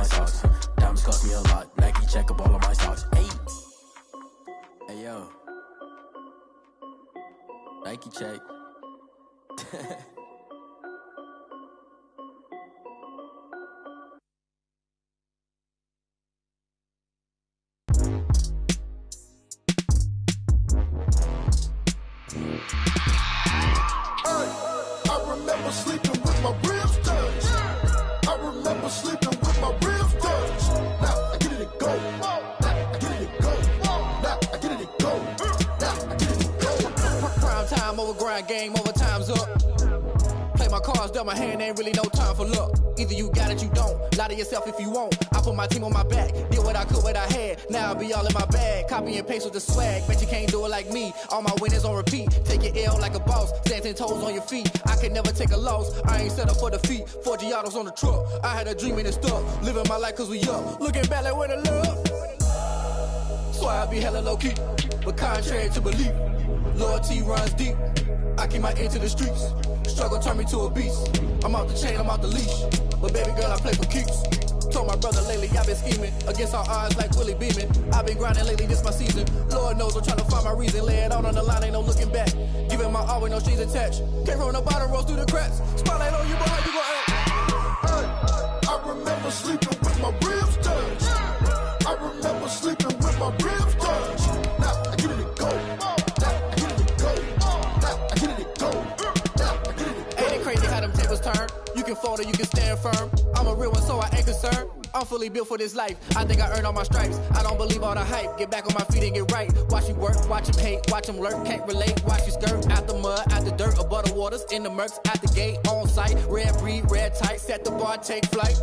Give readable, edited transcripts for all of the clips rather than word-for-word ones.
my socks. Diamonds cost me a lot. Nike check up all of my socks. Hey. Hey, yo. Nike check. I remember sleeping with my ribs touched. I remember sleeping with my ribs touched. Now I get it and go. Now I get it and go. Now I get it and go. Now I get it and go. Prime time over grind game, over time's up. Play my cards, dealt my hand, ain't really no time for luck. Either you got it, you don't. Lie to yourself if you won't. I put my team on my back, did what I could, what I had. Now I'll be all in my bag, copy and paste with the swag. Bet you can't do it like me. All my winners on repeat. Take your L like a boss, stand 10 toes on your feet. I can never take a loss. I ain't set up for defeat. 4 Giottos on the truck. I had a dream and it stuck. Living my life cause we up. Looking back like where the love. So I be hella low key, but contrary to belief, loyalty runs deep. I keep my ear to the streets. Struggle turn me to a beast. I'm out the chain, I'm out the leash. But baby girl, I play for keeps. Told my brother lately, I've been scheming against all odds like Willie Beeman. I've been grinding lately, this my season. Lord knows I'm trying to find my reason. Lay it out on the line, ain't no looking back. Giving my all with no strings attached. Came from the bottom, rose through the cracks. Spotlight on you, boy, you gon' act. I remember sleeping with my ribs touched. I remember sleeping with my ribs touched. Now I get it and go. Now I get it and go. Now I get it and go. Now I get it and go. Ain't it crazy how them tables turn? You can fold or you can stand firm. I'm a real one, so I ain't concerned. I'm fully built for this life. I think I earned all my stripes. I don't believe all the hype. Get back on my feet and get right. Watch you work, watch him hate, watch him lurk. Can't relate, watch you skirt. Out the mud, out the dirt, above the waters, in the murks, out the gate, on site. Red breed, red tight, set the bar, take flight.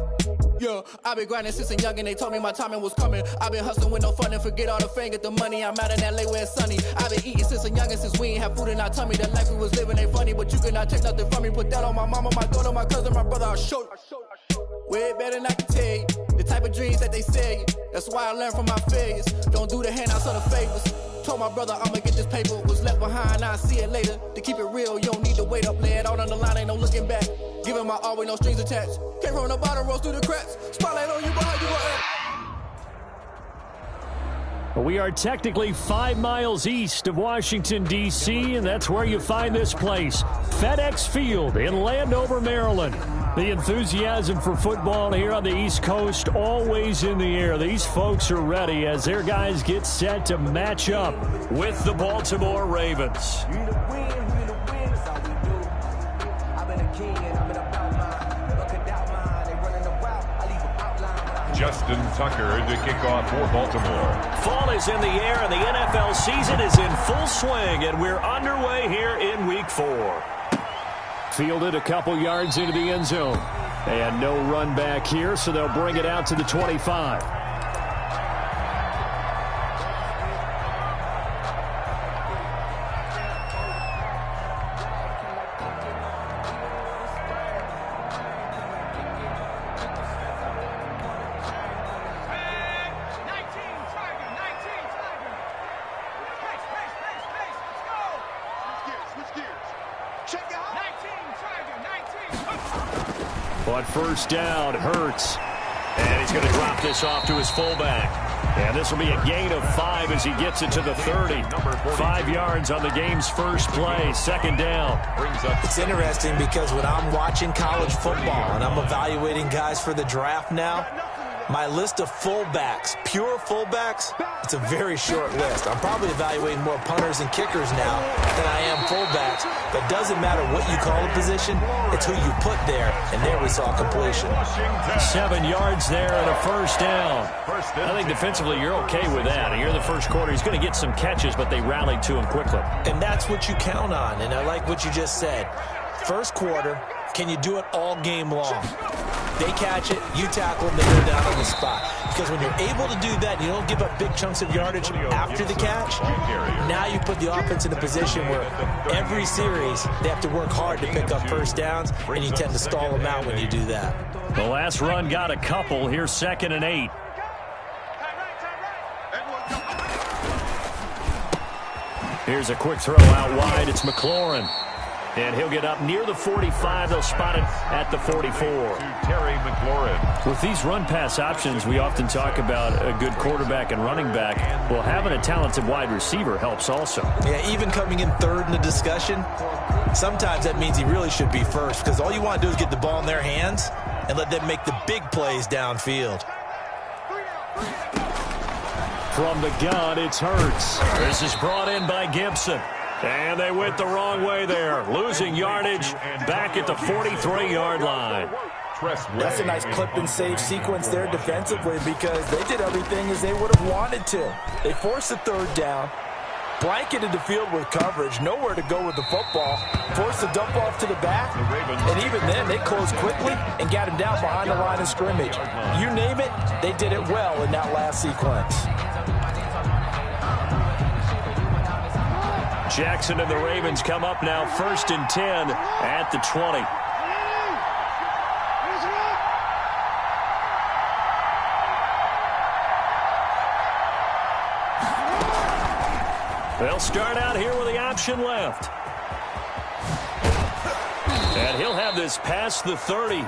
Yeah, I been grinding since a young and they told me my timing was coming. I been hustling with no fun and forget all the fame, get the money. I'm out in LA where it's sunny. I been eating since a young and since we ain't have food in our tummy. The life we was living ain't funny, but you cannot take nothing from me. Put that on my mama, my daughter, my cousin, my brother, I'll show you. Way better than I can tell you. The type of dreams that they sell you. That's why I learned from my failures. Don't do the handouts or the favors. Told my brother I'ma get this paper. Was left behind, I'll see it later. To keep it real, you don't need to wait up. Lay it out on the line, ain't no looking back. Giving my all with no strings attached. Came from the bottom, rose through the cracks. Spotlight on you, boy, you gon' act. We are technically 5 miles east of Washington, D.C., and that's where you find this place, FedEx Field in Landover, Maryland. The enthusiasm for football here on the East Coast always in the air. These folks are ready as their guys get set to match up with the Baltimore Ravens. Justin Tucker to kick off for Baltimore. Fall is in the air and the NFL season is in full swing, and we're underway here in Week 4. Fielded a couple yards into the end zone. And no run back here, so they'll bring it out to the 25. But first down, Hurts. And he's going to drop this off to his fullback. And this will be a gain of 5 as he gets it to the 30. 5 yards on the game's first play. Second down. It's interesting because when I'm watching college football and I'm evaluating guys for the draft now, my list of fullbacks, pure fullbacks, it's a very short list. I'm probably evaluating more punters and kickers now than I am fullbacks. But doesn't matter what you call a position, it's who you put there, and there we saw completion. 7 yards there and a first down. I think defensively you're okay with that. And you're in the first quarter. He's going to get some catches, but they rallied to him quickly. And that's what you count on, and I like what you just said. First quarter, can you do it all game long? They catch it, you tackle them, they go down on the spot. Because when you're able to do that, you don't give up big chunks of yardage after the catch. Now you put the offense in a position where every series they have to work hard to pick up first downs, and you tend to stall them out when you do that. The last run got a couple. Here's 2nd and 8. Here's a quick throw out wide. It's McLaurin. And he'll get up near the 45. They'll spot it at the 44. Terry McLaurin. With these run-pass options, we often talk about a good quarterback and running back. Well, having a talented wide receiver helps also. Yeah, even coming in third in the discussion, sometimes that means he really should be first, because all you want to do is get the ball in their hands and let them make the big plays downfield. From the gun, it's Hurts. This is brought in by Gibson. And they went the wrong way there, losing yardage back at the 43-yard line. That's a nice clip and save sequence there defensively, because they did everything as they would have wanted to. They forced the third down, blanketed the field with coverage, nowhere to go with the football, forced the dump off to the back, and even then they closed quickly and got him down behind the line of scrimmage. You name it, they did it well in that last sequence. Jackson and the Ravens come up now 1st and 10 at the 20. They'll start out here with the option left. And he'll have this past the 30.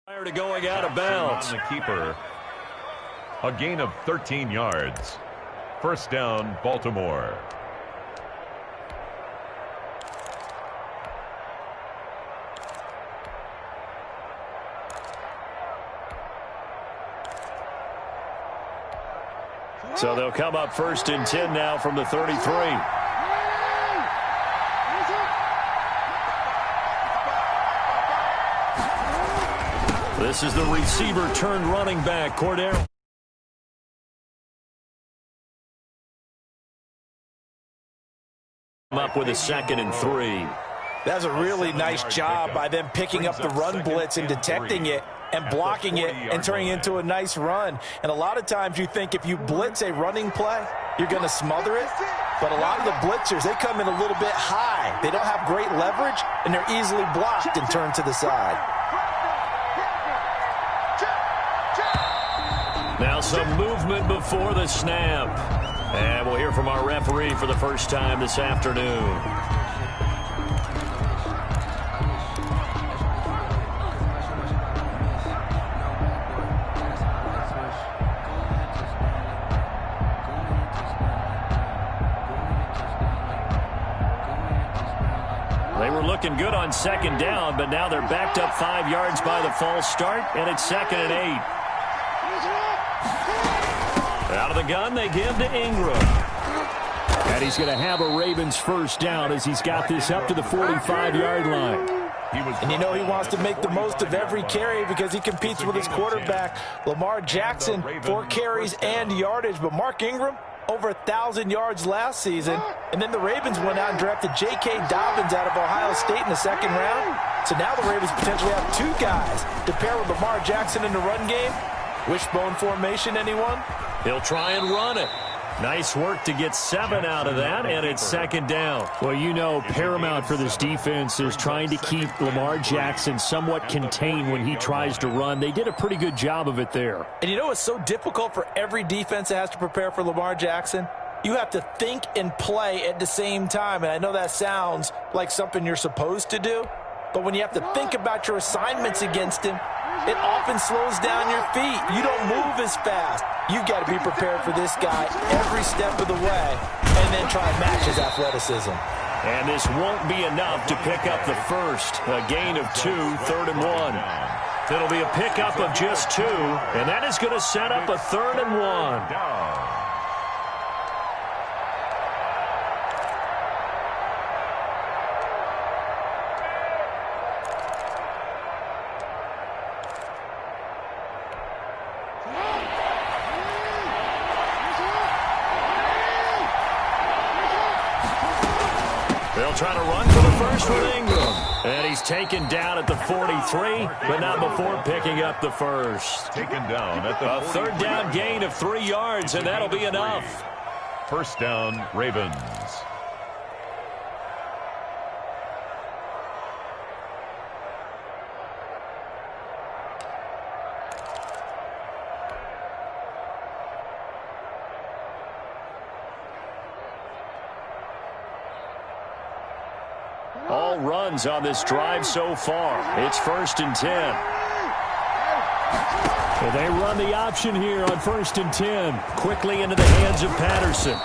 Prior to going out of bounds. The keeper. A gain of 13 yards. First down, Baltimore. So they'll come up 1st and 10 now from the 33. This is the receiver turned running back, Cordero. Up with a 2nd and 3. That's a really nice job by them picking up the run blitz and detecting it and blocking it and turning it into a nice run. And a lot of times you think if you blitz a running play, you're going to smother it. But a lot of the blitzers, they come in a little bit high. They don't have great leverage, and they're easily blocked and turned to the side. Now some movement before the snap. And we'll hear from our referee for the first time this afternoon. They were looking good on 2nd down, but now they're backed up 5 yards by the false start, and it's 2nd and 8. Out of the gun, they give to Ingram. And he's going to have a Ravens first down as he's got this up to the 45-yard line. And you know he wants to make the most of every carry because he competes with his quarterback, Lamar Jackson, 4 carries and yardage. But Mark Ingram, over 1,000 yards last season. And then the Ravens went out and drafted J.K. Dobbins out of Ohio State in the 2nd round. So now the Ravens potentially have 2 guys to pair with Lamar Jackson in the run game. Wishbone formation, anyone? He'll try and run it. Nice work to get 7 out of that, and it's 2nd down. Well, you know, paramount for this defense is trying to keep Lamar Jackson somewhat contained when he tries to run. They did a pretty good job of it there. And you know it's so difficult for every defense that has to prepare for Lamar Jackson? You have to think and play at the same time, and I know that sounds like something you're supposed to do, but when you have to think about your assignments against him, it often slows down your feet. You don't move as fast. You've got to be prepared for this guy every step of the way and then try and match his athleticism. And this won't be enough to pick up the first. A gain of 2, 3rd and 1. It'll be a pickup of just 2, and that is going to set up a 3rd and 1. They'll try to run for the first with Ingram. And he's taken down at the 43, but not before picking up the first. Taken down at the 43. A third down gain of 3 yards, and that'll be enough. First down, Ravens. All runs on this drive so far. It's 1st and 10. Well, they run the option here on 1st and 10. Quickly into the hands of Patterson.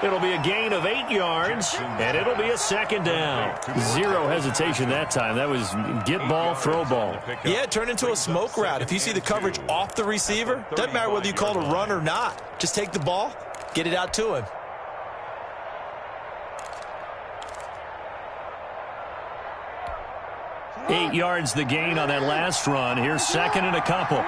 It'll be a gain of 8 yards, and it'll be a 2nd down. Zero hesitation that time. That was get ball, throw ball. Yeah, it turned into a smoke route. If you see the coverage off the receiver, doesn't matter whether you call it a run or not. Just take the ball, get it out to him. Eight yards the gain on that last run. Here's 2nd and a couple.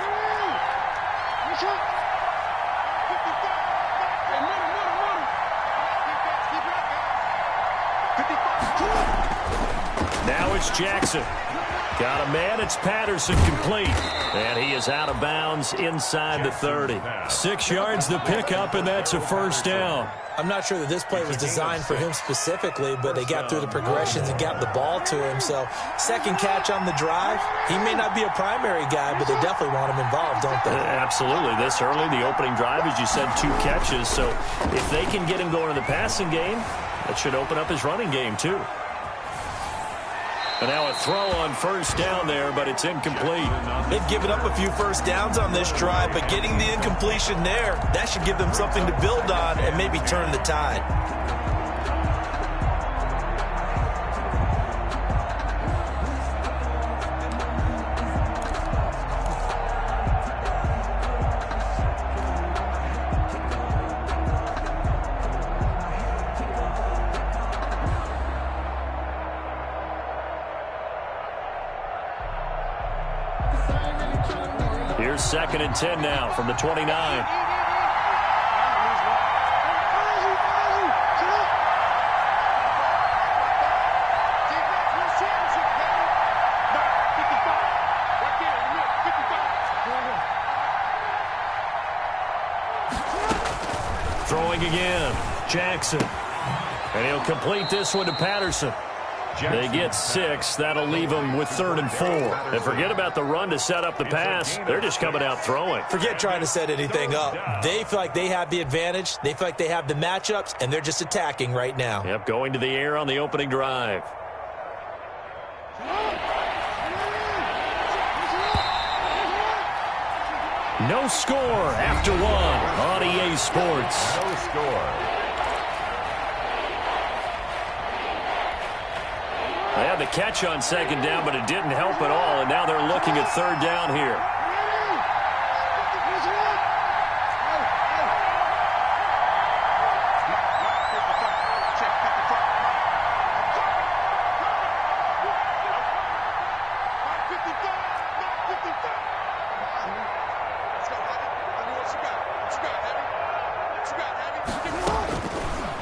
Now it's Jackson. Got a man. It's Patterson complete. And he is out of bounds inside the 30. 6 yards the pickup, and that's a 1st down. I'm not sure that this play was designed for him specifically, but they got through the progressions and got the ball to him. So, 2nd catch on the drive. He may not be a primary guy, but they definitely want him involved, don't they? Absolutely. This early, the opening drive, as you said, 2 catches. So, if they can get him going in the passing game, that should open up his running game, too. And now a throw on 1st down there, but it's incomplete. They've given up a few 1st downs on this drive, but getting the incompletion there, that should give them something to build on and maybe turn the tide. Here's 2nd and 10 now from the 29. Throwing again, Jackson. And he'll complete this one to Patterson. They get 6. That'll leave them with 3rd and 4. And forget about the run to set up the pass. They're just coming out throwing. Forget trying to set anything up. They feel like they have the advantage. They feel like they have the matchups, and they're just attacking right now. Yep, going to the air on the opening drive. No score after 1 on EA Sports. No score. They had the catch on 2nd down, but it didn't help at all, and now they're looking at 3rd down here.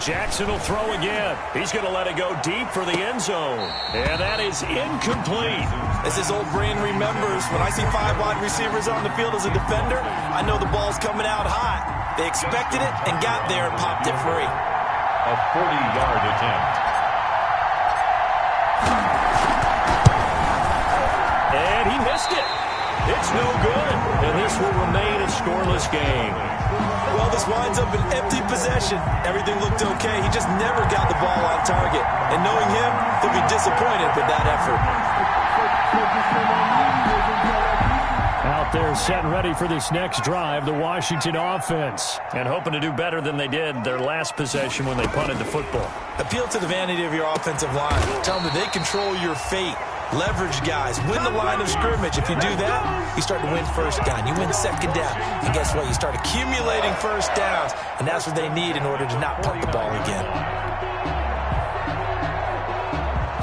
Jackson will throw again. He's going to let it go deep for the end zone. And that is incomplete. As his old brain remembers, when I see 5 wide receivers on the field as a defender, I know the ball's coming out hot. They expected it and got there and popped it free. A 40-yard attempt. And he missed it. It's no good. And this will remain a scoreless game. Well, this winds up an empty possession. Everything looked okay. He just never got the ball on target. And knowing him, he'll be disappointed with that effort. Out there set and ready for this next drive, the Washington offense. And hoping to do better than they did their last possession when they punted the football. Appeal to the vanity of your offensive line. Tell them that they control your fate. Leverage guys. Win the line of scrimmage. If you do that, you start to win 1st down. You win 2nd down. And guess what? You start accumulating 1st downs. And that's what they need in order to not punt the ball again.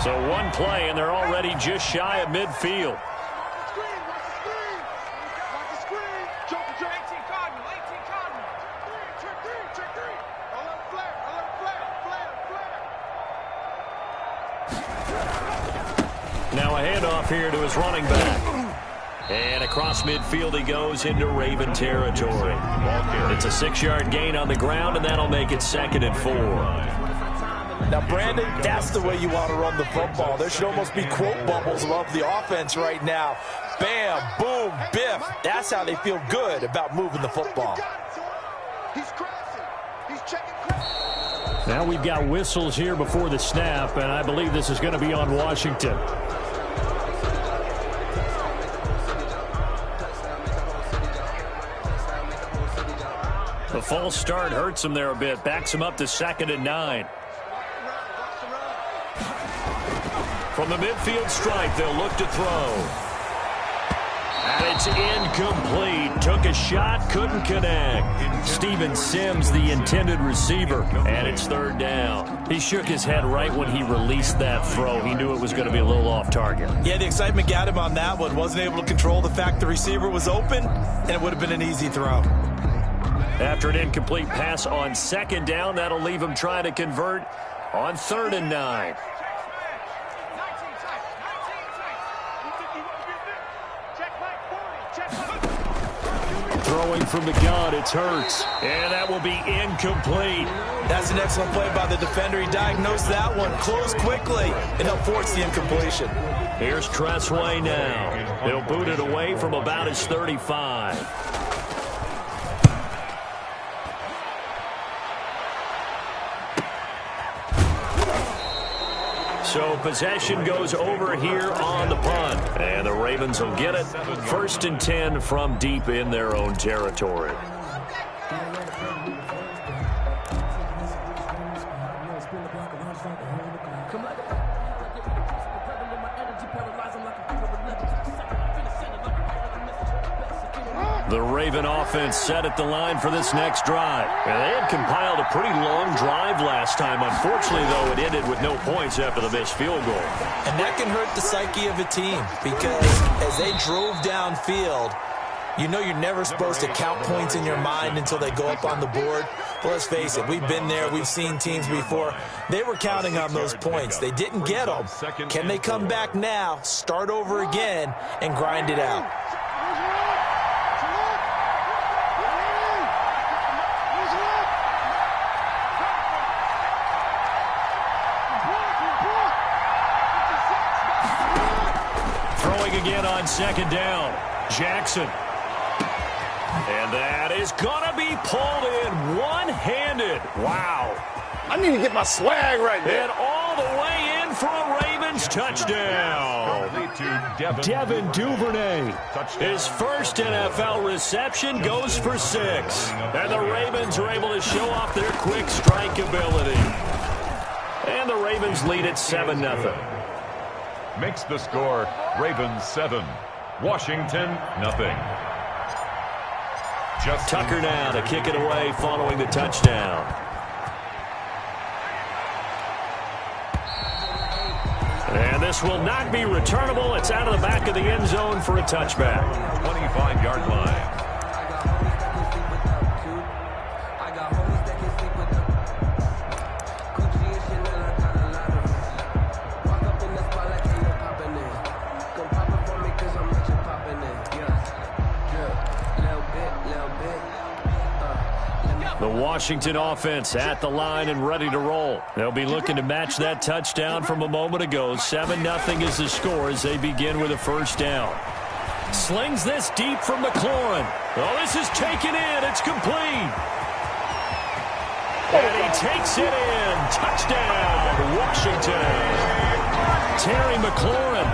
So 1 play, and they're already just shy of midfield. Now a handoff here to his running back. And across midfield he goes into Raven territory. It's a 6-yard gain on the ground, and that'll make it 2nd and 4. Now, Brandon, that's the way you want to run the football. There should almost be quote bubbles above the offense right now. Bam, boom, biff. That's how they feel good about moving the football. Now we've got whistles here before the snap, and I believe this is going to be on Washington. The false start hurts him there a bit. Backs him up to 2nd and 9. From the midfield stripe, they'll look to throw. And it's incomplete. Took a shot, couldn't connect. Steven Sims, the intended receiver, and it's 3rd down. He shook his head right when he released that throw. He knew it was going to be a little off target. Yeah, the excitement got him on that one. Wasn't able to control the fact the receiver was open, and it would have been an easy throw. After an incomplete pass on 2nd down, that'll leave him trying to convert on 3rd and 9. Throwing from the gun, it's Hurts. And that will be incomplete. That's an excellent play by the defender. He diagnosed that one, closed quickly, and he'll force the incompletion. Here's Tressway now. He'll boot it away from about his 35. So possession goes over here on the punt. And the Ravens will get it. 1st and 10 from deep in their own territory. The Raven offense set at the line for this next drive. And they had compiled a pretty long drive last time. Unfortunately, though, it ended with no points after the missed field goal. And that can hurt the psyche of a team because as they drove downfield, you know you're never supposed to count points in your mind until they go up on the board. But let's face it, we've been there. We've seen teams before. They were counting on those points. They didn't get them. Can they come back now, start over again, and grind it out? Again on 2nd down. Jackson. And that is going to be pulled in one-handed. Wow. I need to get my swag right there. And all the way in for a Ravens touchdown. Devin Duvernay. His first NFL reception goes for 6. And the Ravens are able to show off their quick strike ability. And the Ravens lead at 7-0. Makes the score Ravens 7, Washington nothing. Tucker now to kick it away following the touchdown. And this will not be returnable. It's out of the back of the end zone for a touchback. 25-yard line. The Washington offense at the line and ready to roll. They'll be looking to match that touchdown from a moment ago. 7-0 is the score as they begin with a 1st down. Slings this deep from McLaurin. Oh, this is taken in. It's complete. And he takes it in. Touchdown, Washington. Terry McLaurin,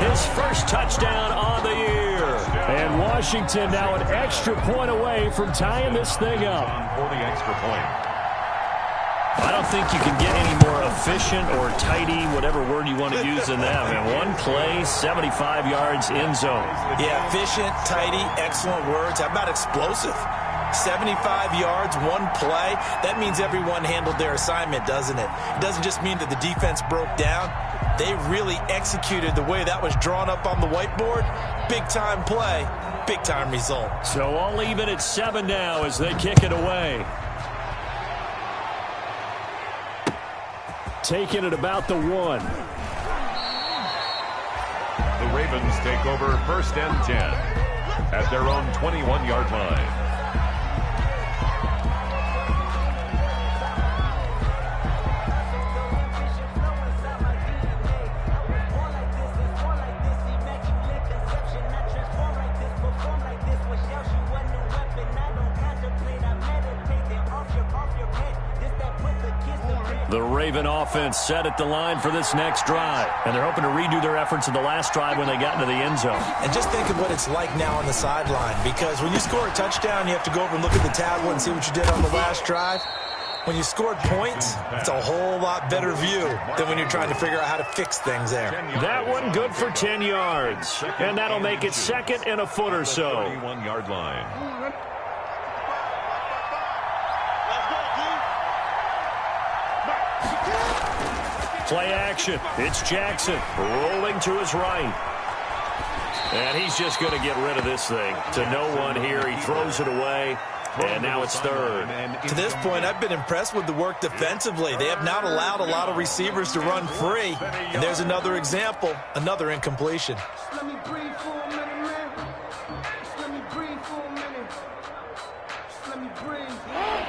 his first touchdown on the year. And Washington now an extra point away from tying this thing up. For the extra point. I don't think you can get any more efficient or tidy, whatever word you want to use in that. Man, one play, 75 yards in zone. Yeah, efficient, tidy, excellent words. How about explosive? 75 yards, one play. That means everyone handled their assignment, doesn't it? It doesn't just mean that the defense broke down. They really executed the way that was drawn up on the whiteboard. Big-time play, big-time result. So all even at 7 now as they kick it away. Taking it about the 1. The Ravens take over 1st and 10 at their own 21-yard line. The Raven offense set at the line for this next drive. And they're hoping to redo their efforts in the last drive when they got into the end zone. And just think of what it's like now on the sideline. Because when you score a touchdown, you have to go over and look at the tablet and see what you did on the last drive. When you scored points, it's a whole lot better view than when you're trying to figure out how to fix things there. That one good for 10 yards. And that'll make it 2nd and a foot or so. 31-yard line. Play action. It's Jackson rolling to his right. And he's just going to get rid of this thing to no one here. He throws it away, and now it's 3rd. To this point, I've been impressed with the work defensively. They have not allowed a lot of receivers to run free. And there's another example, another incompletion.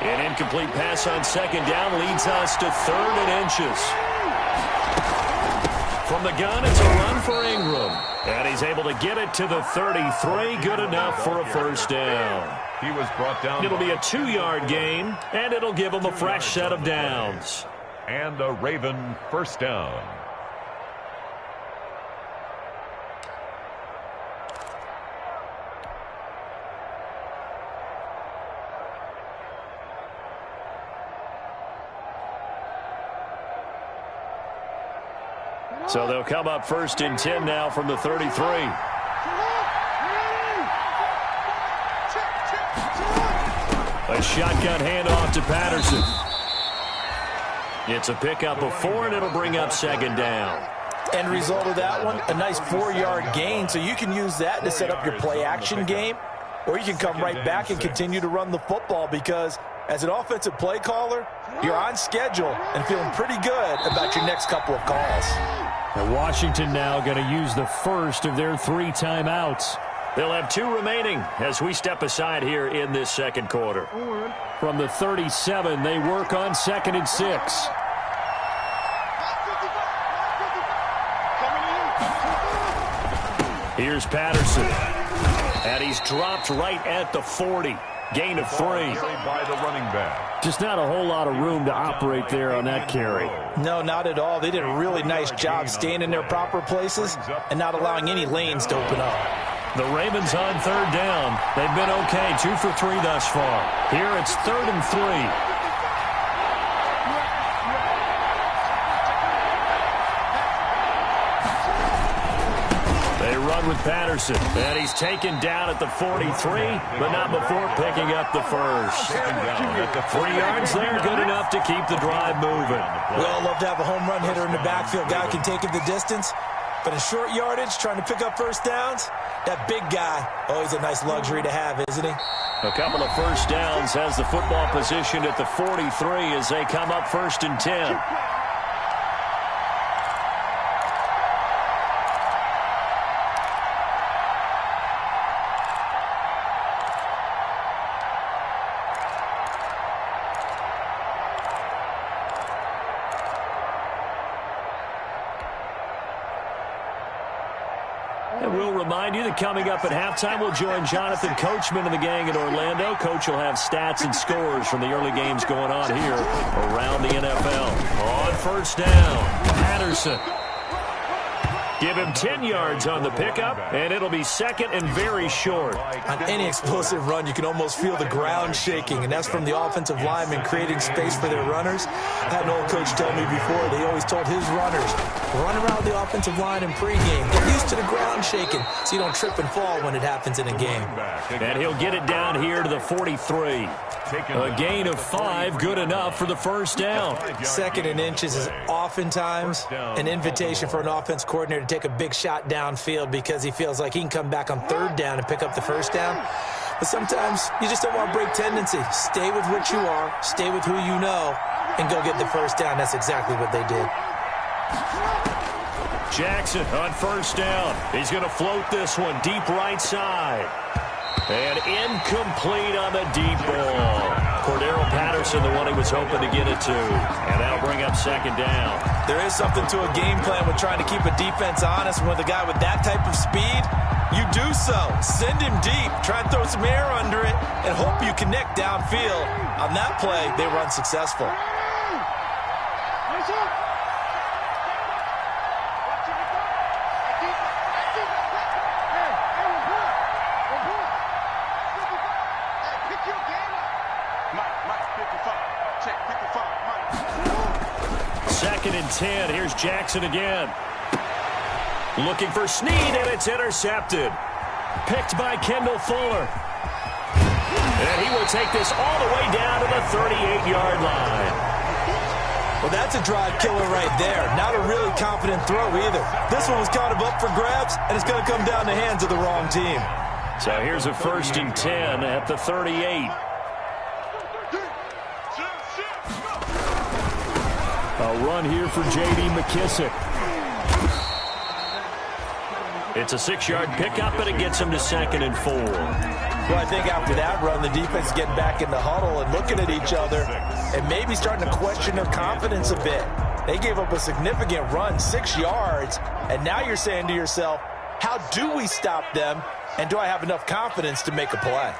An incomplete pass on 2nd down leads us to 3rd and inches. From the gun, it's a run for Ingram. And he's able to get it to the 33. Good enough for a 1st down. He was brought down. It'll be a 2-yard gain, and it'll give him a fresh set of downs. And a Raven 1st down. So they'll come up 1st and 10 now from the 33. A shotgun handoff to Patterson. It's a pickup of 4, and it'll bring up 2nd down. End result of that one, a nice 4-yard gain. So you can use that to set up your play-action game, or you can come right back and continue to run the football because as an offensive play caller, you're on schedule and feeling pretty good about your next couple of calls. And Washington now going to use the first of their 3 timeouts. They'll have 2 remaining as we step aside here in this 2nd quarter. From the 37, they work on 2nd and 6. Here's Patterson. And he's dropped right at the 40. Gain of 3. By the running back. Just not a whole lot of room to operate there on that carry. No, not at all. They did a really nice job staying in their proper places and not allowing any lanes to open up. The Ravens on 3rd down. They've been okay, 2 for 3 thus far. Here it's 3rd and 3. With Patterson, and he's taken down at the 43, but not before picking up the first. 3 yards there, good enough to keep the drive moving. We all love to have a home run hitter in the backfield. Guy can take it the distance, but in short yardage, trying to pick up 1st downs, that big guy, always a nice luxury to have, isn't he? A couple of 1st downs has the football positioned at the 43 as they come up 1st and 10. Coming up at halftime, we'll join Jonathan Coachman and the gang in Orlando. Coach will have stats and scores from the early games going on here around the NFL. On 1st down, Patterson. Give him 10 yards on the pickup, and it'll be 2nd and very short. On any explosive run, you can almost feel the ground shaking, and that's from the offensive linemen creating space for their runners. I had an old coach tell me before, they always told his runners, run around the offensive line in pregame. Get used to the ground shaking so you don't trip and fall when it happens in a game. And he'll get it down here to the 43. A gain of 5, good enough for the 1st down. 2nd and inches is oftentimes an invitation for an offense coordinator to take a big shot downfield because he feels like he can come back on 3rd down and pick up the 1st down. But sometimes you just don't want to break tendency. Stay with what you are, stay with who you know, and go get the 1st down. That's exactly what they did. Jackson on first down. He's going to float this one deep right side. And incomplete on the deep ball. Cordero Patterson, the one he was hoping to get it to. And that'll bring up second down. There is something to a game plan with trying to keep a defense honest. With a guy with that type of speed, you do so. Send him deep. Try and throw some air under it and hope you connect downfield. On that play, they run successful. Second and 10. Here's Jackson again. Looking for Snead, and it's intercepted. Picked by Kendall Fuller. And he will take this all the way down to the 38-yard line. Well, that's a drive killer right there. Not a really confident throw either. This one was kind of up for grabs, and it's going to come down the hands of the wrong team. So here's a 1st and 10 at the 38. A run here for J.D. McKissick. It's a 6-yard pickup, and it gets him to 2nd and 4. Well, I think after that run, the defense is getting back in the huddle and looking at each other and maybe starting to question their confidence a bit. They gave up a significant run, 6 yards, and now you're saying to yourself, how do we stop them, and do I have enough confidence to make a play?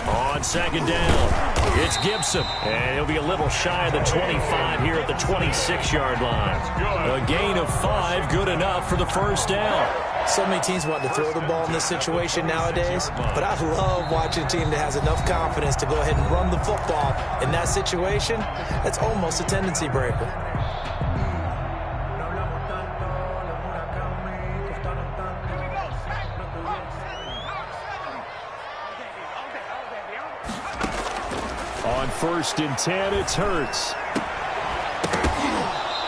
On 2nd down, it's Gibson, and he'll be a little shy of the 25 here at the 26-yard line. A gain of 5, good enough for the 1st down. So many teams want to throw the ball in this situation nowadays, but I love watching a team that has enough confidence to go ahead and run the football. In that situation, that's almost a tendency breaker. On 1st and 10, it's Hurts.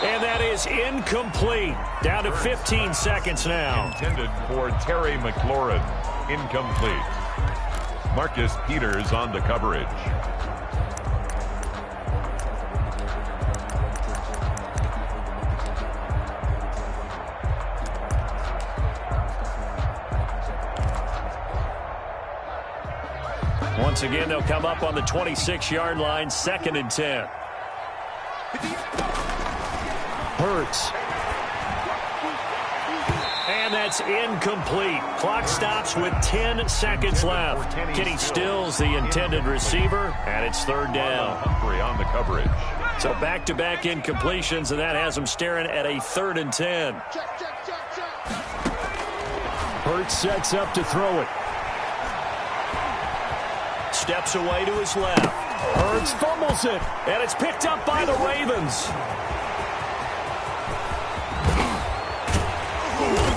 And that is incomplete. Down to 15 seconds now. Intended for Terry McLaurin. Incomplete. Marcus Peters on the coverage. Once again, they'll come up on the 26-yard line, 2nd and 10. Hurts. And that's incomplete. Clock stops with 10 seconds left. Kenny Stills, the intended receiver, and it's 3rd down. Humphrey on the coverage. So back-to-back incompletions, and that has him staring at a 3rd and 10. Hurts sets up to throw it. Steps away to his left. Hurts fumbles it, and it's picked up by the Ravens.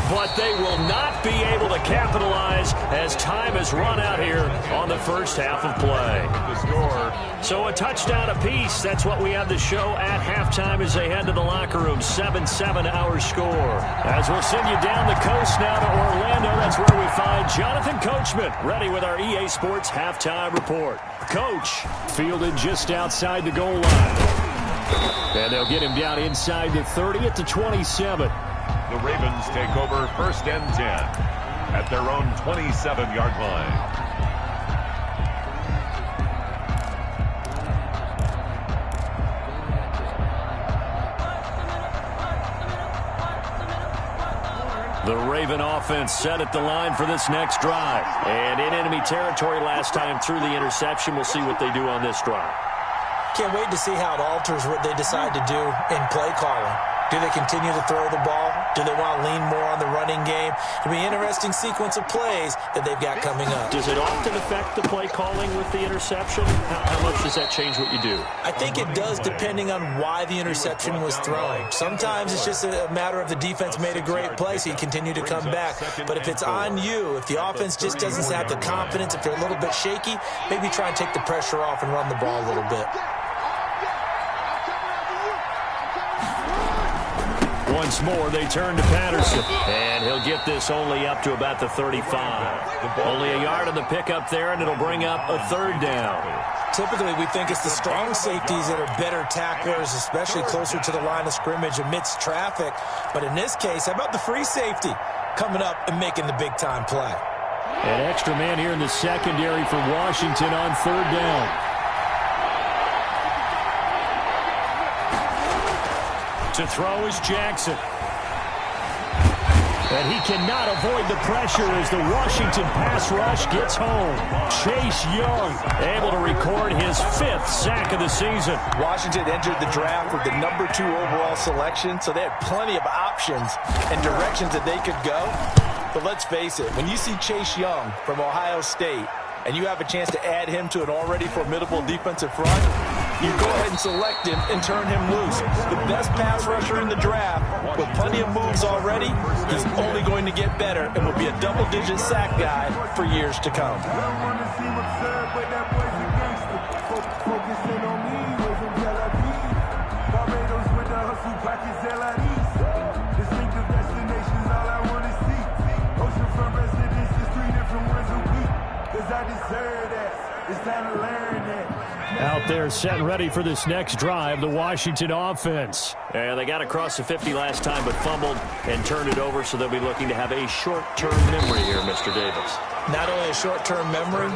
But they will not be able to capitalize as time has run out here on the first half of play. So a touchdown apiece. That's what we have to show at halftime as they head to the locker room. 7-7 our score. As we'll send you down the coast now to Orlando, that's where we find Jonathan Coachman ready with our EA Sports halftime report. Coach fielded just outside the goal line. And they'll get him down inside the 30 at the 27. The Ravens take over 1st and 10 at their own 27-yard line. The Raven offense set at the line for this next drive. And in enemy territory last time through the interception. We'll see what they do on this drive. Can't wait to see how it alters what they decide to do in play calling. Do they continue to throw the ball? Do they want to lean more on the running game? It'll be an interesting sequence of plays that they've got coming up. Does it often affect the play calling with the interception? How much does that change what you do? I think it does depending on why the interception was thrown. Sometimes it's just a matter of the defense made a great play, so you continue to come back. But if it's on you, if the offense just doesn't have the confidence, if they're a little bit shaky, maybe try and take the pressure off and run the ball a little bit. Once more, they turn to Patterson. And he'll get this only up to about the 35. Only a yard on the pickup there, and it'll bring up a 3rd down. Typically, we think it's the strong safeties that are better tacklers, especially closer to the line of scrimmage amidst traffic. But in this case, how about the free safety coming up and making the big-time play? An extra man here in the secondary for Washington on third down. To throw is Jackson. And he cannot avoid the pressure as the Washington pass rush gets home. Chase Young able to record his 5th sack of the season. Washington entered the draft with the #2 overall selection, so they had plenty of options and directions that they could go. But let's face it, when you see Chase Young from Ohio State and you have a chance to add him to an already formidable defensive front, you go ahead and select him and turn him loose. The best pass rusher in the draft with plenty of moves already. He's only going to get better and will be a double-digit sack guy for years to come. Out there set and ready for this next drive, the Washington offense. And they got across the 50 last time but fumbled and turned it over, so they'll be looking to have a short-term memory here, Mr. Davis. Not only a short-term memory,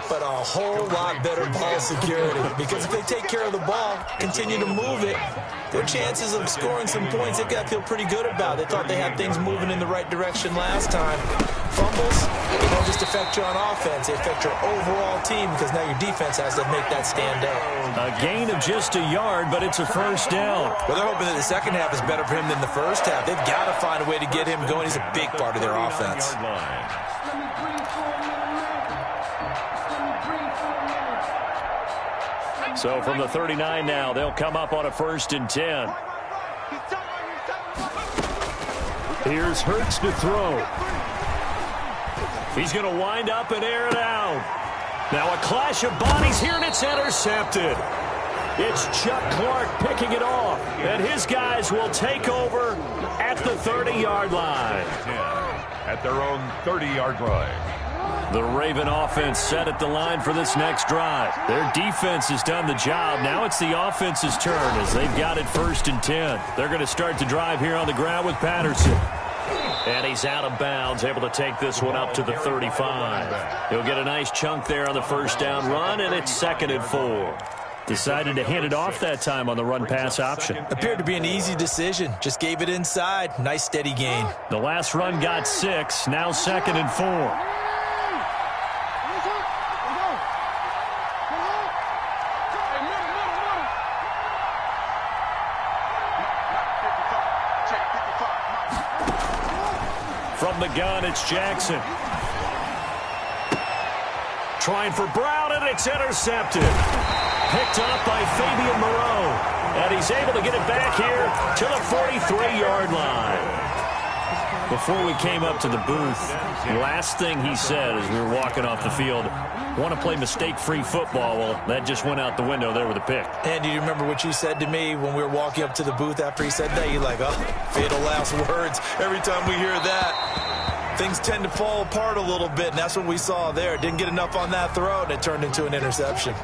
but a whole lot better ball security. Because if they take care of the ball, continue to move it, their chances of scoring some points, they've got to feel pretty good about. They thought they had things moving in the right direction last time. Fumbles, they don't just affect you on offense. They affect your overall team because now your defense has to make that stand out. A gain of just a yard, but it's a first down. Well, they're hoping that the second half is better for him than the first half. They've got to find a way to get him going. He's a big part of their offense. So from the 39 now, they'll come up on a 1st and 10. Here's Hurts to throw. He's going to wind up and air it out. Now a clash of bodies here, and it's intercepted. It's Chuck Clark picking it off, and his guys will take over at the 30-yard line. At their own 30-yard line. The Raven offense set at the line for this next drive. Their defense has done the job. Now it's the offense's turn as they've got it 1st and 10. They're going to start the drive here on the ground with Patterson. And he's out of bounds, able to take this one up to the 35. He'll get a nice chunk there on the first down run, and it's 2nd and 4. Decided to hand it off that time on the run-pass option. Appeared to be an easy decision. Just gave it inside. Nice, steady gain. The last run got 6. Now 2nd and 4. From the gun, it's Jackson. Trying for Brown, and it's intercepted. Picked up by Fabian Moreau. And he's able to get it back here to the 43-yard line. Before we came up to the booth, the last thing he said as we were walking off the field, want to play mistake-free football. Well, that just went out the window there with a pick. And do you remember what you said to me when we were walking up to the booth after he said that? You're like, oh, fatal last words. Every time we hear that, things tend to fall apart a little bit, and that's what we saw there. Didn't get enough on that throw, and it turned into an interception.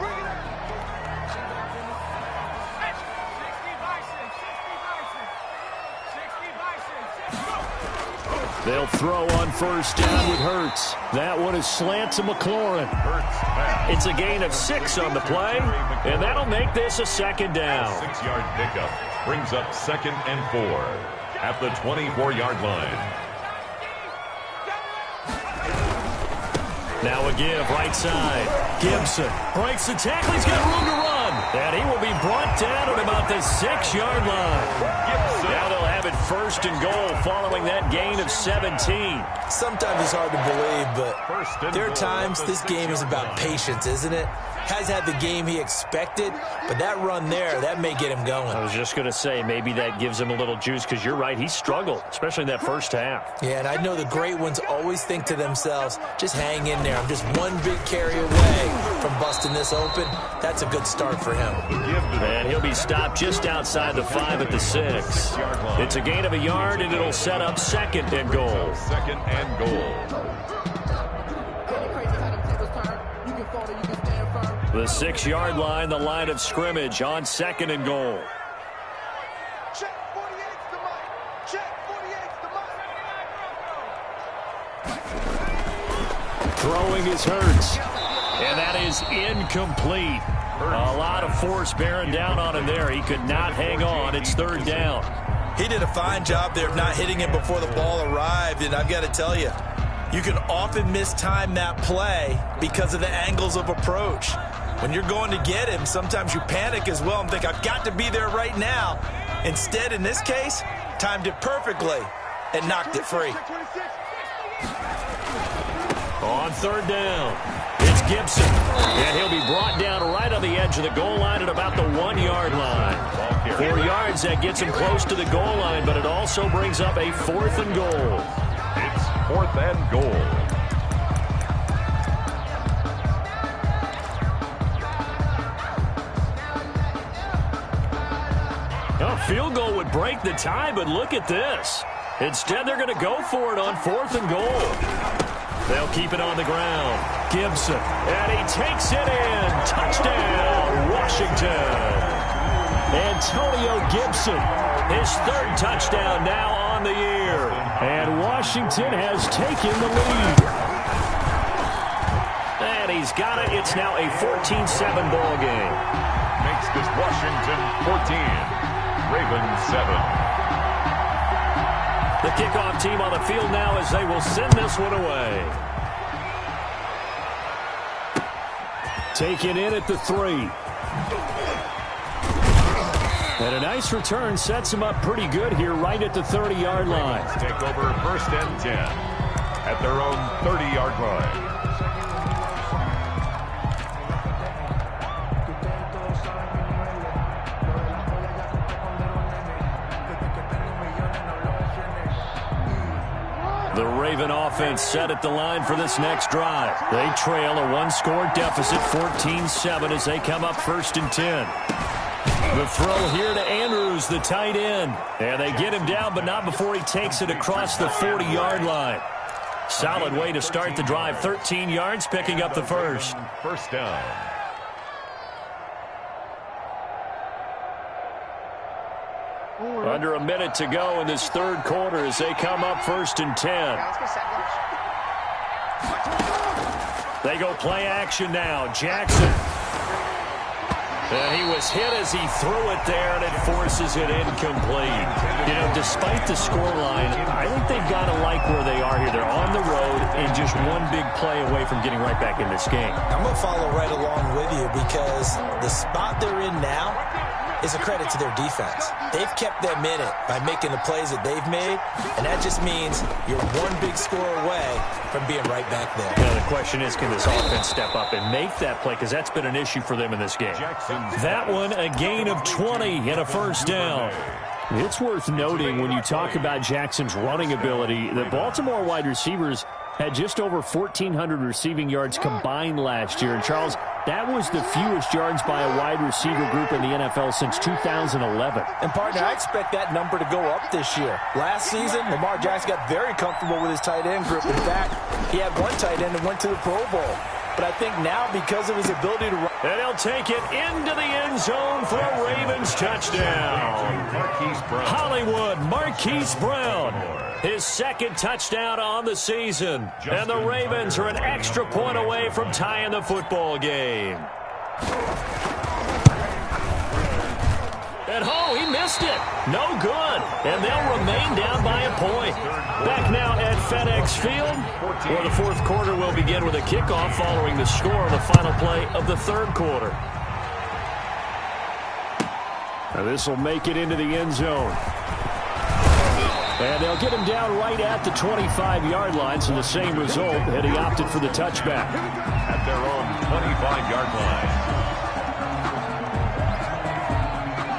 They'll throw on first down with Hurts. That one is slant to McLaurin. It's a gain of 6 on the play, and that'll make this a 2nd down. 6-yard pickup brings up 2nd and 4 at the 24-yard line. Now a give, right side. Gibson breaks the tackle. He's got room to run. And he will be brought down at about the 6-yard line. Now they'll have it 1st and goal following that gain of 17. Sometimes it's hard to believe, but there are times this game is about patience, isn't it? Has had the game he expected, but that run there, that may get him going. I was just going to say, maybe that gives him a little juice, because you're right, he struggled, especially in that first half. Yeah, and I know the great ones always think to themselves, just hang in there. I'm just one big carry away from busting this open. That's a good start for him. And he'll be stopped just outside the 5 at the 6. It's a gain of a yard, and it'll set up 2nd and goal. 2nd and goal. Crazy how them tables turn. You can fold it, you can stand firm. The 6-yard line, the line of scrimmage on 2nd and goal. Check 48's the mic. Check 48's the mic. Throwing is Hurts. And that is incomplete. A lot of force bearing down on him there. He could not hang on. It's 3rd down. He did a fine job there of not hitting him before the ball arrived. And I've got to tell you, you can often mistime that play because of the angles of approach. When you're going to get him, sometimes you panic as well and think, I've got to be there right now. Instead, in this case, timed it perfectly and knocked it free. On 3rd down, it's Gibson. And he'll be brought down right on the edge of the goal line at about the 1-yard line. 4 yards, that gets him close to the goal line, but it also brings up a 4th and goal. It's 4th and goal. A field goal would break the tie, but look at this. Instead, they're going to go for it on 4th and goal. They'll keep it on the ground. Gibson, and he takes it in. Touchdown, Washington. Antonio Gibson, his 3rd touchdown now on the year. And Washington has taken the lead. And he's got it. It's now a 14-7 ball game. Makes this Washington 14, Ravens 7. The kickoff team on the field now as they will send this one away. Taken in at the 3. And a nice return sets him up pretty good here right at the 30-yard line. Take over 1st and 10 at their own 30-yard line. The Raven offense set at the line for this next drive. They trail a 1-score deficit, 14-7, as they come up 1st and 10. The throw here to Andrews, the tight end. And they get him down, but not before he takes it across the 40-yard line. Solid way to start the drive. 13 yards, picking up the 1st. 1st down. Under a minute to go in this 3rd quarter as they come up 1st and 10. They go play action now. Jackson. And he was hit as he threw it there, and it forces it incomplete. You know, despite the scoreline, I think they've got to like where they are here. They're on the road and just one big play away from getting right back in this game. I'm going to follow right along with you because the spot they're in now is a credit to their defense. They've kept them in it by making the plays that they've made, and that just means you're one big score away from being right back there. Now the question is, can this offense step up and make that play? Because that's been an issue for them in this game. That one, a gain of 20 and a 1st down. It's worth noting when you talk about Jackson's running ability, the Baltimore wide receivers had just over 1,400 receiving yards combined last year. And, Charles, that was the fewest yards by a wide receiver group in the NFL since 2011. And, partner, I expect that number to go up this year. Last season, Lamar Jackson got very comfortable with his tight end group. In fact, he had one tight end that went to the Pro Bowl. But I think now, because of his ability to run... And he'll take it into the end zone for a Ravens touchdown. Hollywood Marquise Brown. His 2nd touchdown on the season. And the Ravens are an extra point away from tying the football game. And he missed it. No good. And they'll remain down by a point. Back now at FedEx Field, where the 4th quarter will begin with a kickoff following the score on the final play of the 3rd quarter. Now this will make it into the end zone. And they'll get him down right at the 25-yard line, so the same result, and he opted for the touchback. At their own 25-yard line.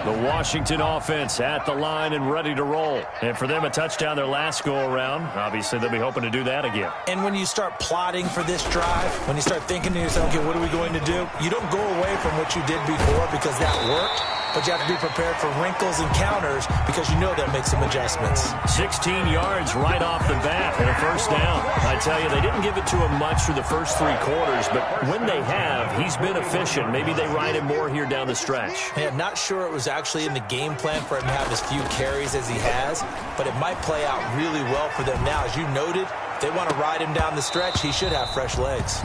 The Washington offense at the line and ready to roll. And for them, a touchdown their last go-around. Obviously, they'll be hoping to do that again. And when you start plotting for this drive, when you start thinking to yourself, okay, what are we going to do? You don't go away from what you did before because that worked. but you have to be prepared for wrinkles and counters because you know they'll make some adjustments. 16 yards right off the bat and a first down. I tell you, they didn't give it to him much through the first 3 quarters, but when they have, he's been efficient. Maybe they ride him more here down the stretch. Hey, I'm not sure it was actually in the game plan for him to have as few carries as he has, but it might play out really well for them now. As you noted, if they want to ride him down the stretch, he should have fresh legs.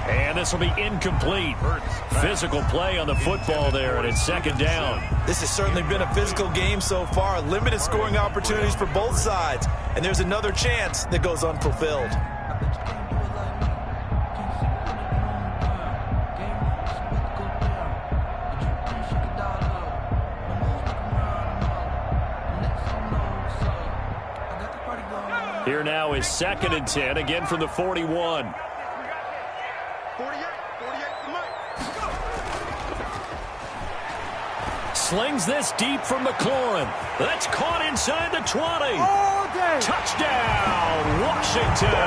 And this will be incomplete. Physical play on the football there, and it's second down. This has certainly been a physical game so far. Limited scoring opportunities for both sides. And there's another chance that goes unfulfilled. Here now is 2nd and 10, again from the 41. Slings this deep from McLaurin. That's caught inside the 20. Touchdown, Washington.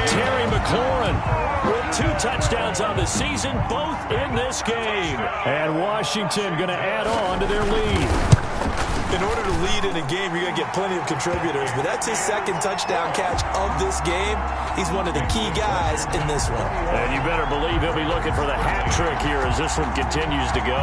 Terry McLaurin with 2 touchdowns on the season, both in this game. And Washington going to add on to their lead. In order to lead in a game, you're going to get plenty of contributors, but that's his 2nd touchdown catch of this game. He's one of the key guys in this one. And you better believe he'll be looking for the hat trick here as this one continues to go.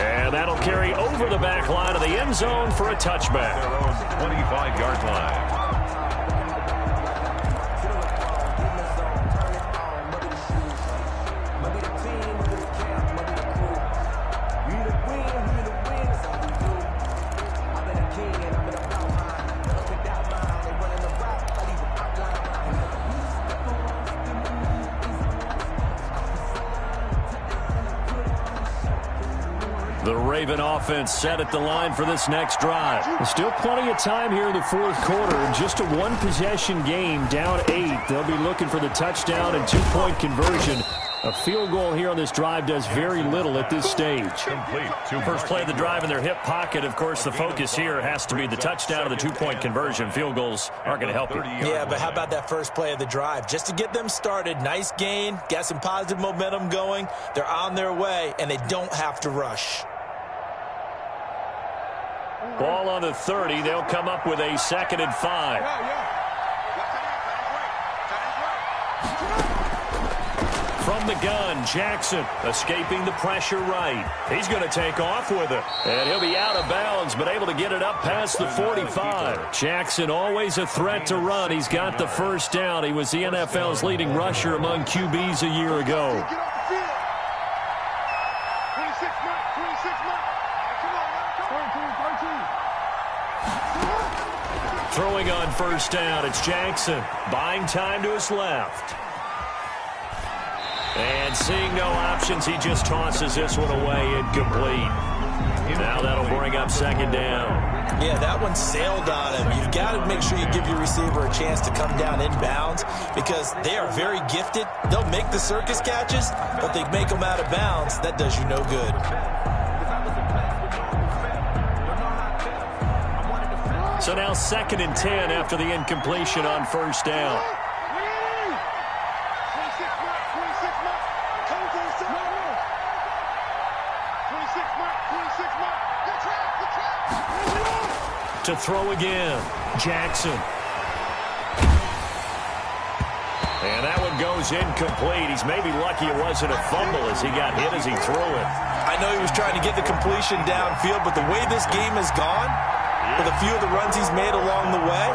And that'll carry over the back line of the end zone for a touchback. Their own 25-yard line. The Raven offense set at the line for this next drive. There's still plenty of time here in the 4th quarter. Just a 1-possession game, down 8. They'll be looking for the touchdown and 2-point conversion. A field goal here on this drive does very little at this stage. First play of the drive in their hip pocket. Of course, the focus here has to be the touchdown and the 2-point conversion. Field goals aren't going to help you. Yeah, but how about that first play of the drive? Just to get them started, nice gain, got some positive momentum going. They're on their way, and they don't have to rush. Ball on the 30. They'll come up with a 2nd and 5. From the gun, Jackson escaping the pressure right. He's going to take off with it. And he'll be out of bounds, but able to get it up past the 45. Jackson always a threat to run. He's got the first down. He was the NFL's leading rusher among QBs a year ago. Throwing on first down, it's Jackson. Buying time to his left. And seeing no options, he just tosses this one away, incomplete. Now that'll bring up 2nd down. Yeah, that one sailed on him. You've got to make sure you give your receiver a chance to come down inbounds because they are very gifted. They'll make the circus catches, but they make them out of bounds. That does you no good. So now 2nd and 10 after the incompletion on first down. To throw again, Jackson. And that one goes incomplete. He's maybe lucky it wasn't a fumble as he got hit as he threw it. I know he was trying to get the completion downfield, but the way this game has gone, with a few of the runs he's made along the way,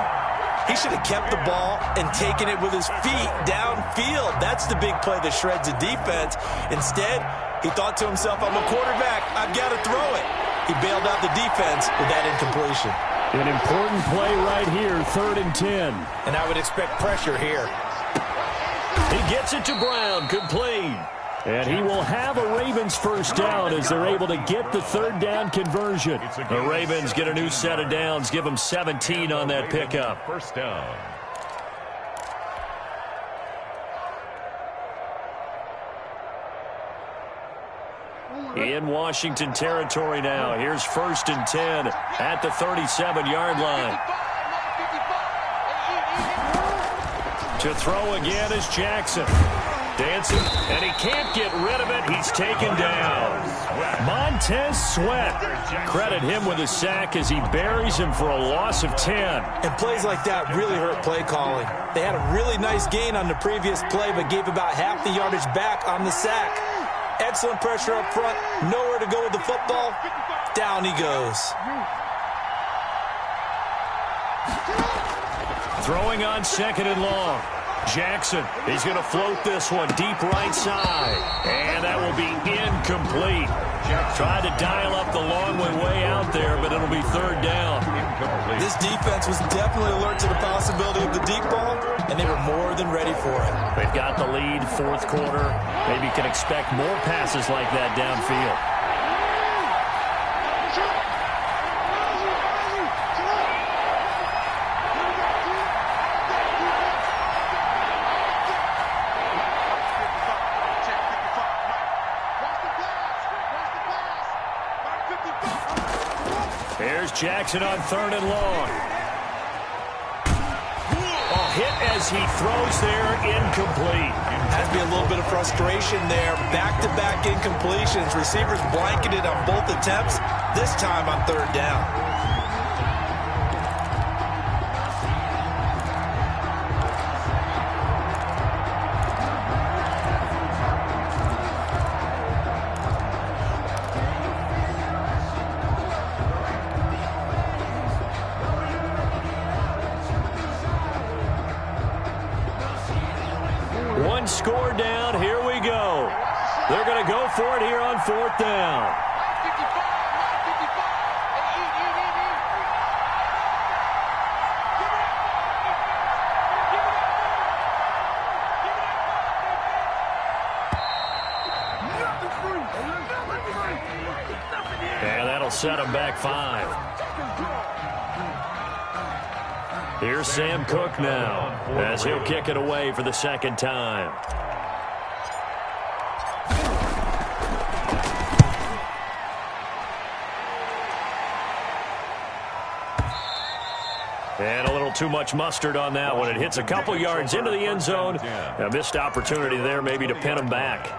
he should have kept the ball and taken it with his feet downfield. That's the big play that shreds the defense. Instead, he thought to himself, I'm a quarterback. I've got to throw it. He bailed out the defense with that incompletion. An important play right here, 3rd and 10. And I would expect pressure here. He gets it to Brown, complete. And he will have a Ravens first down as they're able to get the 3rd down conversion. The Ravens get a new set of downs, give them 17 on that pickup. First down. In Washington territory now. Here's 1st and 10 at the 37-yard line. To throw again is Jackson. Dancing, and he can't get rid of it. He's taken down. Montez Sweat. Credit him with a sack as he buries him for a loss of 10. And plays like that really hurt play calling. They had a really nice gain on the previous play, but gave about half the yardage back on the sack. Excellent pressure up front. Nowhere to go with the football. Down he goes. Throwing on 2nd and long. Jackson, he's going to float this one deep right side. And that will be incomplete. Tried to dial up the long way out there, but it'll be 3rd down. This defense was definitely alert to the possibility of the deep ball, and they were more than ready for it. They've got the lead, 4th quarter. Maybe you can expect more passes like that downfield. Here's Jackson on 3rd and long. A hit as he throws there, incomplete. Has to be a little bit of frustration there. Back-to-back incompletions. Receivers blanketed on both attempts, this time on 3rd down. One score down. Here we go. They're going to go for it here on 4th down. And that'll set them back 5. Here's Sam Cook now as he'll kick it away for the 2nd time. And a little too much mustard on that one. It hits a couple yards into the end zone. A missed opportunity there maybe to pin him back.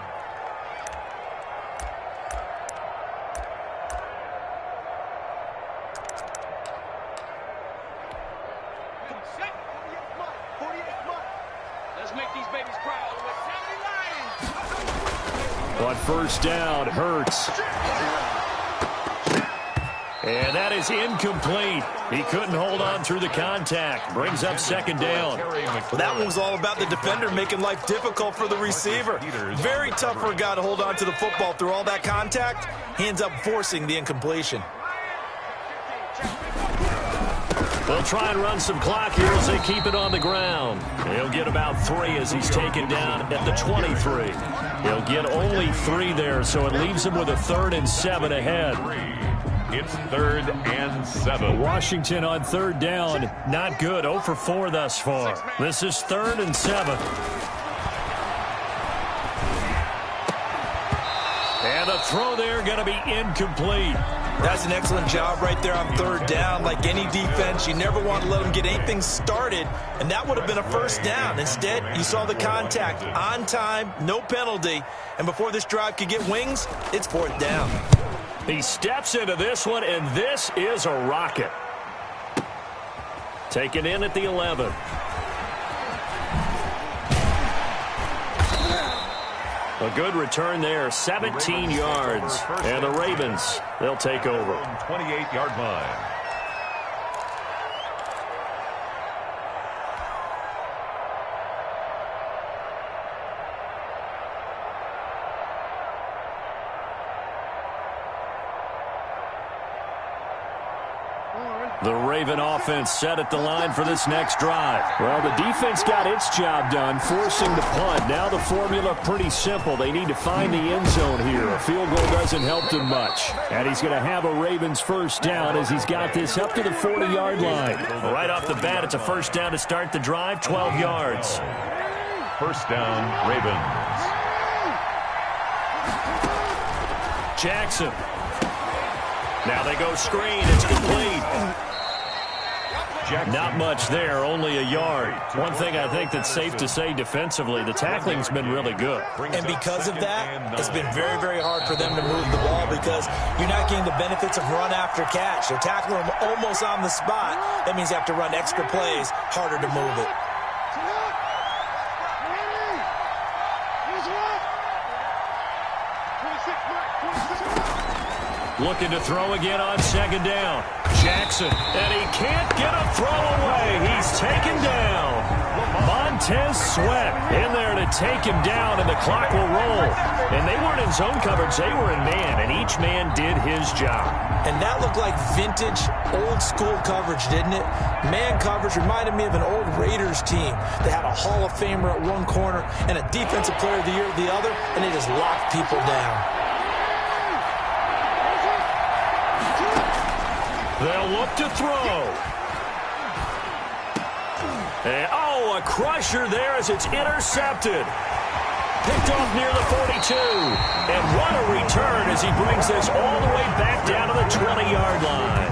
On 1st down, Hurts. And that is incomplete. He couldn't hold on through the contact. Brings up 2nd down. Well, that one was all about the defender making life difficult for the receiver. Very tough for a guy to hold on to the football through all that contact. He ends up forcing the incompletion. They'll try and run some clock here as they keep it on the ground. He'll get about 3 as he's taken down at the 23. He'll get only 3 there, so it leaves him with a 3rd and 7 ahead. It's 3rd and 7. Washington on 3rd down. Not good. 0 for 4 thus far. This is 3rd and 7. And the throw there going to be incomplete. That's an excellent job right there on 3rd down. Like any defense, you never want to let them get anything started, and that would have been a 1st down. Instead, you saw the contact on time, no penalty, and before this drive could get wings, it's 4th down. He steps into this one, and this is a rocket. Taken in at the 11. A good return there, 17 yards. And the Ravens, they'll take over. 28-yard line. The Raven offense set at the line for this next drive. Well, the defense got its job done, forcing the punt. Now the formula pretty simple. They need to find the end zone here. A field goal doesn't help them much. And he's going to have a Ravens 1st down as he's got this up to the 40-yard line. Right off the bat, it's a 1st down to start the drive, 12 yards. 1st down, Ravens. Jackson. Now they go screen. It's complete. Not much there, only a yard. One thing I think that's safe to say defensively, the tackling's been really good. And because of that, it's been very, very hard for them to move the ball because you're not getting the benefits of run after catch. They're tackling them almost on the spot. That means you have to run extra plays, harder to move it. Looking to throw again on second down. Jackson, and he can't get a throw away. He's taken down. Montez Sweat in there to take him down, and the clock will roll. And they weren't in zone coverage. They were in man, and each man did his job. And that looked like vintage, old-school coverage, didn't it? Man coverage reminded me of an old Raiders team. They had a Hall of Famer at one corner and a Defensive Player of the Year at the other, and they just locked people down. They'll look to throw. And, a crusher there as it's intercepted. Picked off near the 42. And what a return as he brings this all the way back down to the 20-yard line.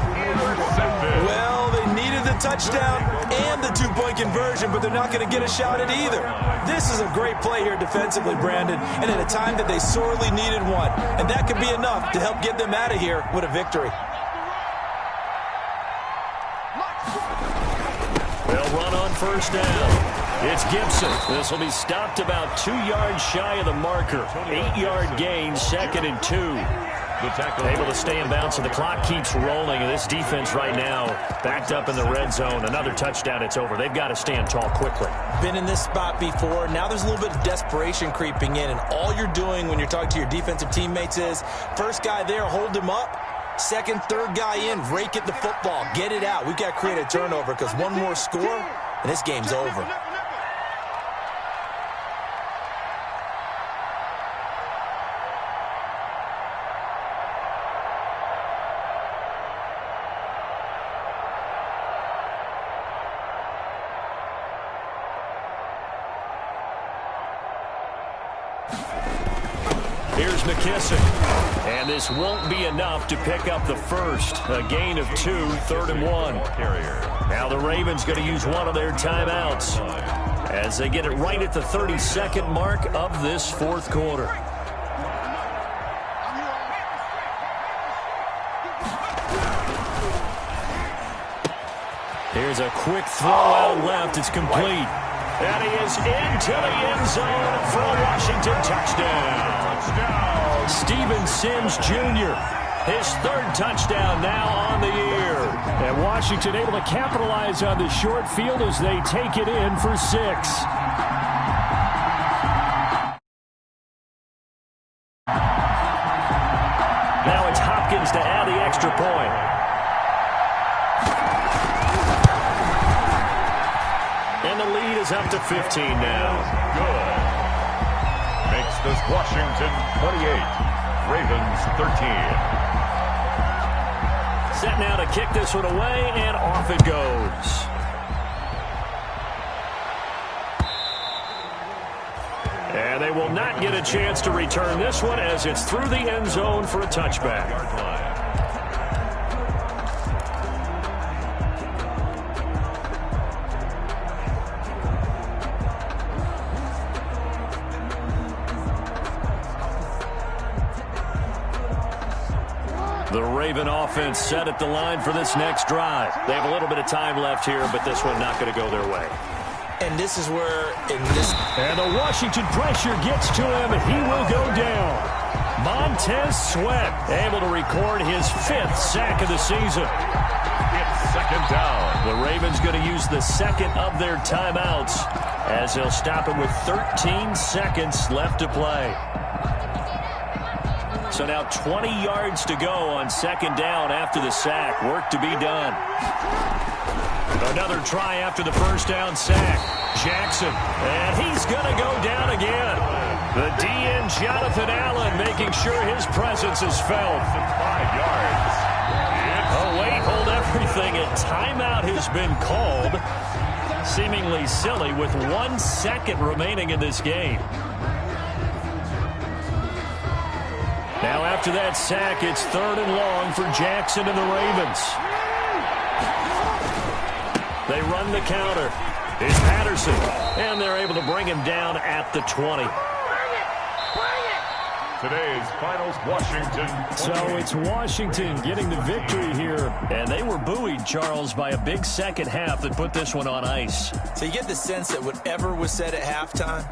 Well, they needed the touchdown and the two-point conversion, but they're not going to get a shot at either. This is a great play here defensively, Brandon, and at a time that they sorely needed one. And that could be enough to help get them out of here with a victory. They'll run on first down. It's Gibson. This will be stopped about 2 yards shy of the marker. 8-yard gain, 2nd and 2. Able to stay in bounds, and the clock keeps rolling. And this defense right now backed up in the red zone. Another touchdown, it's over. They've got to stand tall quickly. Been in this spot before. Now there's a little bit of desperation creeping in, and all you're doing when you're talking to your defensive teammates is first guy there, hold him up. Second, third guy in, rake at the football. Get it out. We've got to create a turnover because one more score, and this game's over. Here's McKissick. And this won't be enough to pick up the first. A gain of 2, 3rd and 1. Now the Ravens going to use one of their timeouts as they get it right at the 32nd mark of this fourth quarter. Here's a quick throw out left. It's complete. And he is into the end zone for a Washington touchdown. Steven Sims Jr., his 3rd touchdown now on the year. And Washington able to capitalize on the short field as they take it in for 6. Now it's Hopkins to add the extra point. And the lead is up to 15 now. Good. Makes this Washington 28, Ravens 13. Set now to kick this one away, and off it goes. And they will not get a chance to return this one as it's through the end zone for a touchback. The Raven offense set at the line for this next drive. They have a little bit of time left here, but this one not going to go their way. And this is where And the Washington pressure gets to him, and he will go down. Montez Sweat able to record his 5th sack of the season. It's 2nd down. The Ravens going to use the 2nd of their timeouts as they'll stop him with 13 seconds left to play. So now 20 yards to go on 2nd down after the sack. Work to be done. Another try after the first down sack. Jackson, and he's going to go down again. The DN, Jonathan Allen, making sure his presence is felt. 5 yards. Oh, wait, hold everything. A timeout has been called. Seemingly silly with 1 second remaining in this game. Now after that sack, it's 3rd and long for Jackson and the Ravens. They run the counter. It's Patterson, and they're able to bring him down at the 20. Today's finals, Washington. So it's Washington getting the victory here. And they were buoyed, Charles, by a big second half that put this one on ice. So you get the sense that whatever was said at halftime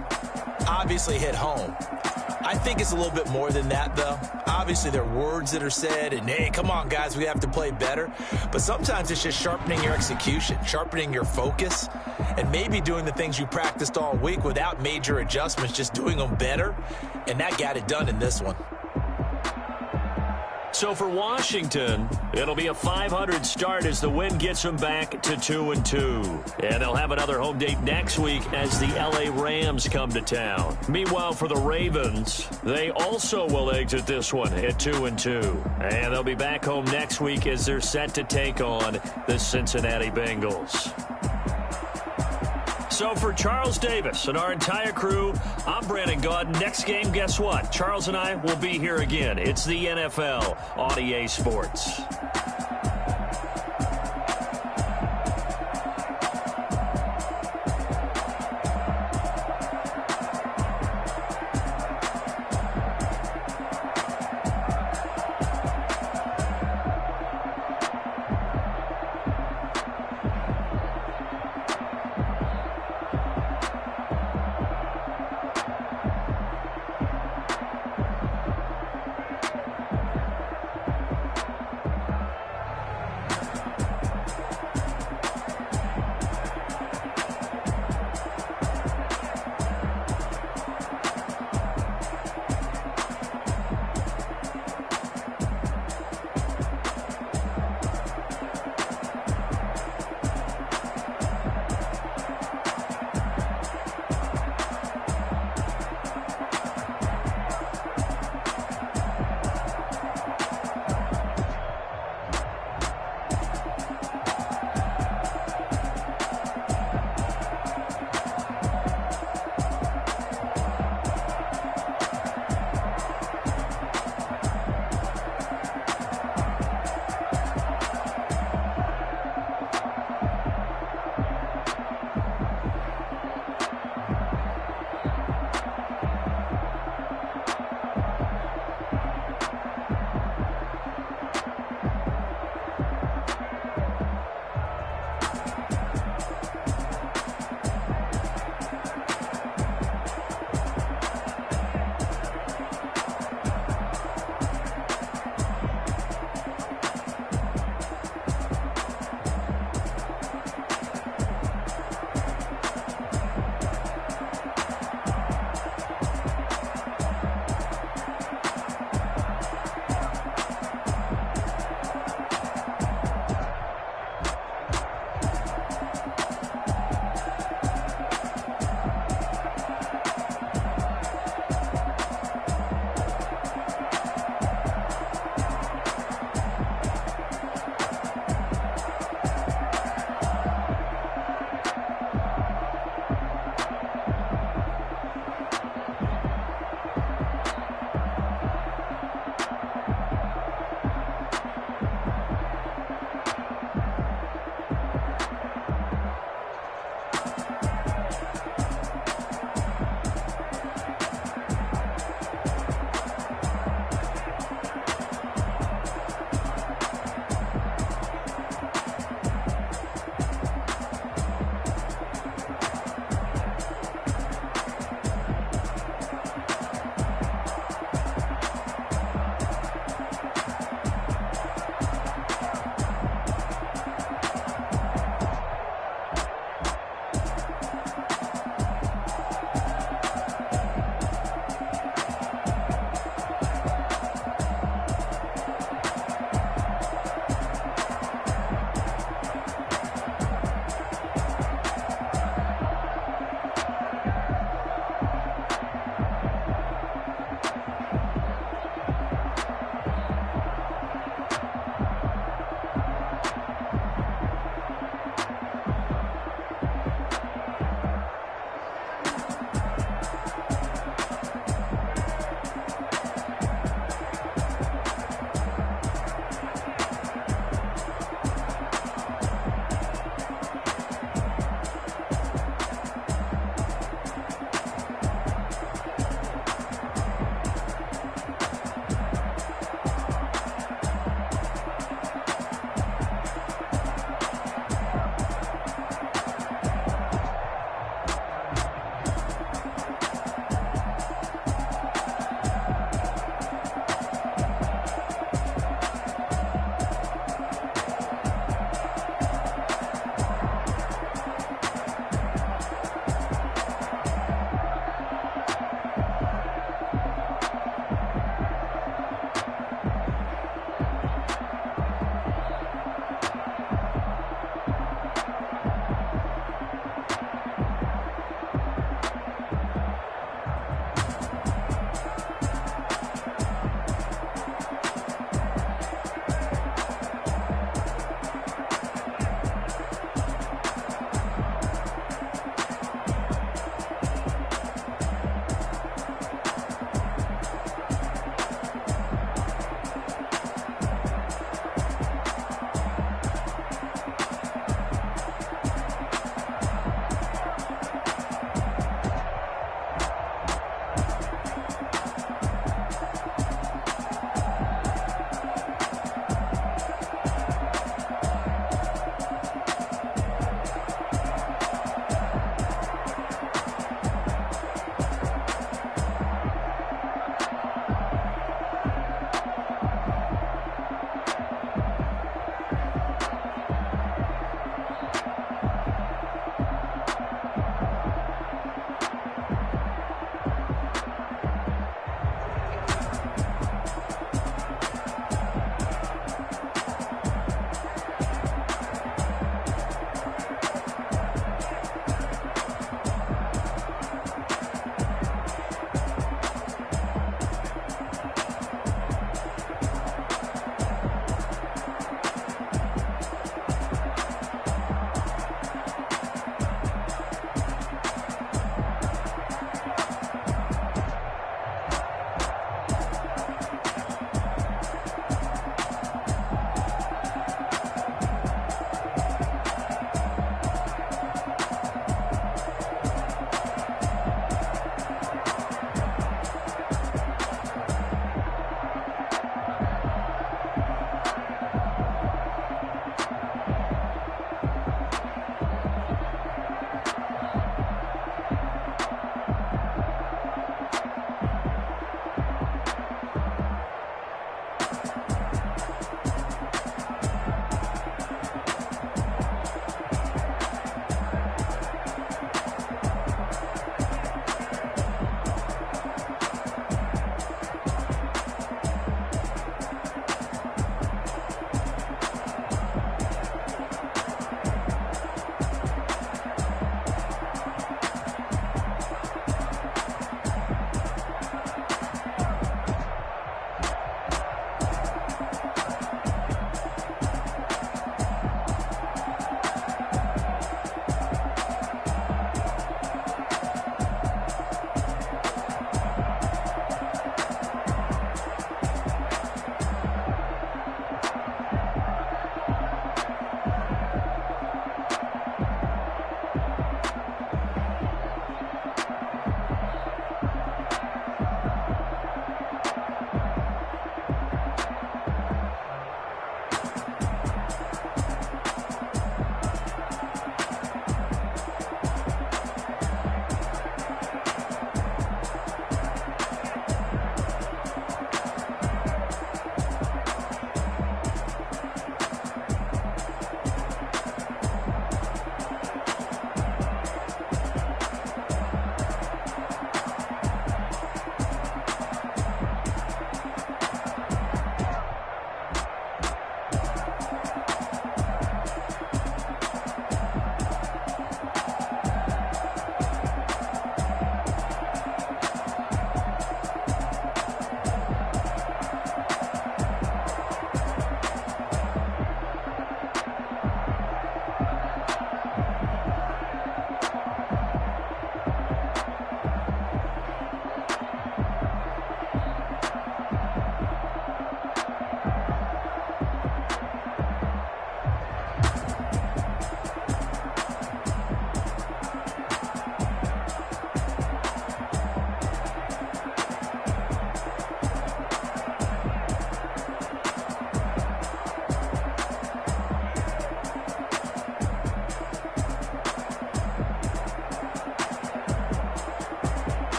obviously hit home. I think it's a little bit more than that, though. Obviously, there are words that are said, and, hey, come on, guys, we have to play better. But sometimes it's just sharpening your execution, sharpening your focus, and maybe doing the things you practiced all week without major adjustments, just doing them better. And that got it done in this one. So for Washington, it'll be a .500 start as the win gets them back to 2-2. And they'll have another home date next week as the LA Rams come to town. Meanwhile, for the Ravens, they also will exit this one at 2-2. And they'll be back home next week as they're set to take on the Cincinnati Bengals. So for Charles Davis and our entire crew, I'm Brandon Gaudin. Next game, guess what? Charles and I will be here again. It's the NFL on EA Sports.